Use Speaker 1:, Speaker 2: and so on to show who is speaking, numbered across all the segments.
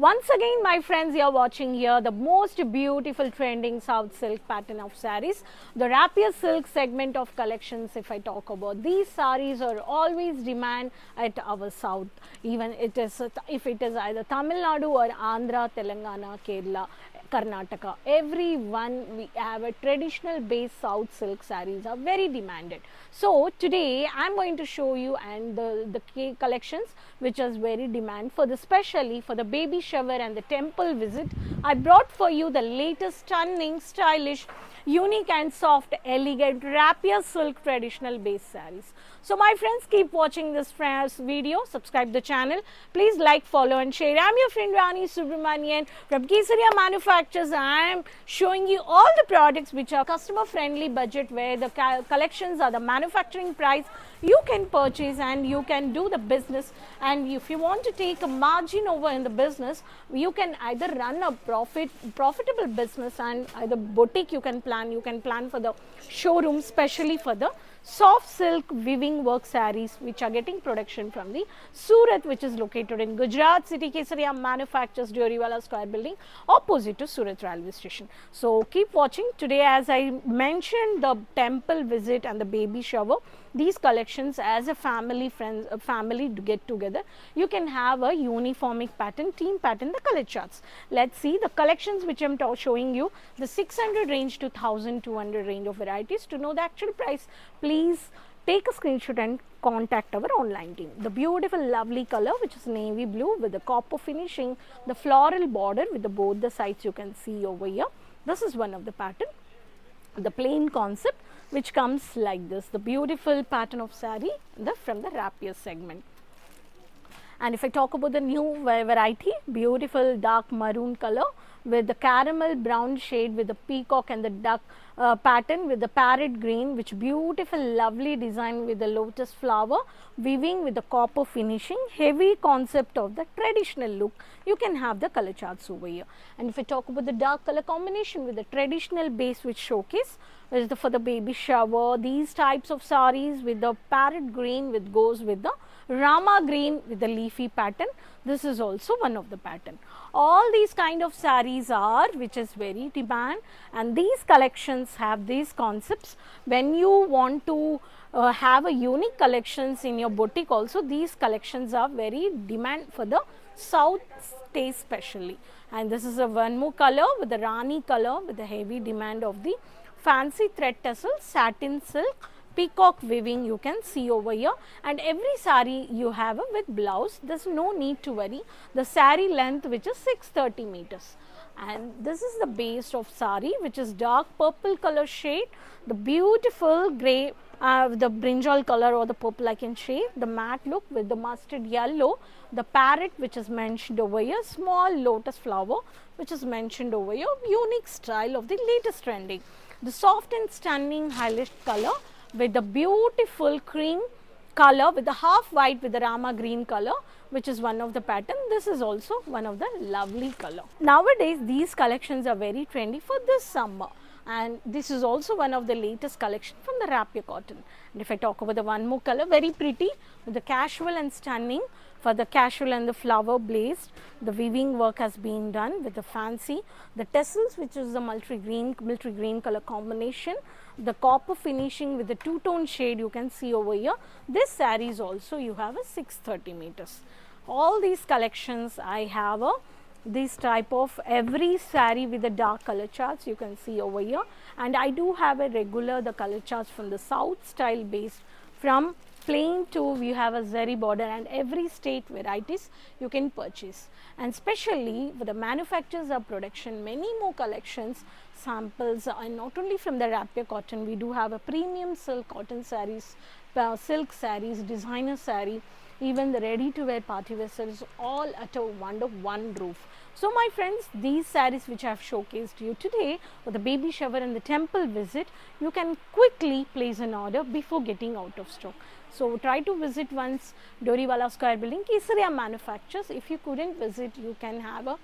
Speaker 1: Once again, my friends, you are watching here the most beautiful trending South silk pattern of sarees, the rapier silk segment of collections. If I talk about these sarees, are always demand at our South. Even it is if it is either Tamil Nadu or Andhra, Telangana, Kerala, Karnataka, everyone we have a traditional based South silk sarees are very demanded. So today I am going to show you and the collections which is very demand for the specially for the baby shower and the temple visit. I brought for you the latest stunning, stylish, unique and soft, elegant rapier silk traditional based sarees. So my friends, keep watching this video, subscribe the channel, please like, follow and share. I am your friend Rani Subramanian from Kesaria Manufacturers. I am showing you all the products which are customer friendly budget, where the collections are the manufacturing price you can purchase and you can do the business. And if you want to take a margin over in the business, you can either run a profitable business and either boutique you can plan for the showroom, especially for the soft silk weaving work sarees which are getting production from the Surat, which is located in Gujarat city. Kesaria Manufacturers, Doriwala Square building opposite to Surat railway station. So keep watching. Today, as I mentioned, the temple visit and the baby shower, these collections as a family to get together, you can have a uniformic pattern, team pattern, the color charts. Let's see the collections which I am showing you, the 600 range to 1200 range of varieties. To know the actual price, please take a screenshot and contact our online team. The beautiful lovely color which is navy blue with the copper finishing, the floral border with the both the sides you can see over here. This is one of the pattern. The plain concept which comes like this, the beautiful pattern of saree from the rapier segment. And if I talk about the new variety, beautiful dark maroon color with the caramel brown shade with the peacock and the duck pattern with the parrot green, which beautiful lovely design with the lotus flower weaving with the copper finishing, heavy concept of the traditional look. You can have the color charts over here. And if I talk about the dark color combination with the traditional base which showcase is for the baby shower, these types of sarees with the parrot green with goes with the Rama green with the leafy pattern. This is also one of the pattern. All these kind of sarees are which is very demand, and these collections have these concepts. When you want to have a unique collections in your boutique also, these collections are very demand for the South taste specially. And this is a one more color with the Rani color with the heavy demand of the fancy thread tassel, satin silk, peacock weaving you can see over here. And every saree you have with blouse, there's no need to worry. The saree length which is 630 meters. And this is the base of saree which is dark purple color shade, the beautiful grey, the brinjal color or the purple I can shade, the matte look with the mustard yellow, the parrot which is mentioned over here, small lotus flower which is mentioned over here, unique style of the latest trending. The soft and stunning highlight color with the beautiful cream color with the half white with the Rama green color, which is one of the pattern. This is also one of the lovely color. Nowadays these collections are very trendy for this summer, and this is also one of the latest collection from the rapier cotton. And if I talk about the one more color, very pretty with the casual and stunning. For the casual and the flower blazed, the weaving work has been done with the fancy, the tassels which is the military green color combination, the copper finishing with the two-tone shade you can see over here. This sarees also you have a 630 meters. All these collections I have a this type of every saree with the dark color charts you can see over here. And I do have a regular the color charts from the South style based, from plain to we have a zari border, and every state varieties you can purchase. And especially for the manufacturers of production, many more collections samples are not only from the rapier cotton. We do have a premium silk cotton sarees, silk sarees, designer saree, even the ready to wear party wear sarees, all at under one roof. So my friends, these sarees which I have showcased you today for the baby shower and the temple visit, you can quickly place an order before getting out of stock. So try to visit once Doriwala Square building, Kesaria Manufacturers. If you couldn't visit, you can have a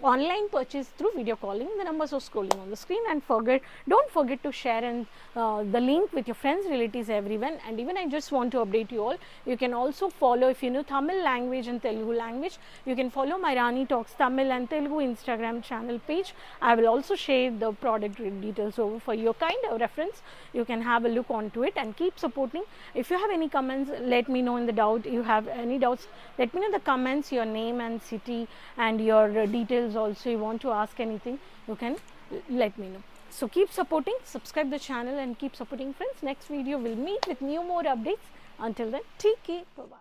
Speaker 1: online purchase through video calling. The numbers are scrolling on the screen, and don't forget to share and the link with your friends, relatives, everyone. And even I just want to update you all, you can also follow, if you know Tamil language and Telugu language, you can follow my Rani Talks Tamil and Telugu Instagram channel page. I will also share the product details over for your kind of reference. You can have a look onto it and keep supporting. If you have any comments, let me know in the doubt. You have any doubts, let me know in the comments, your name and city and your details also. You want to ask anything, you can let me know. So keep supporting, subscribe the channel and keep supporting friends. Next video will meet with more updates. Until then, take care. Bye bye.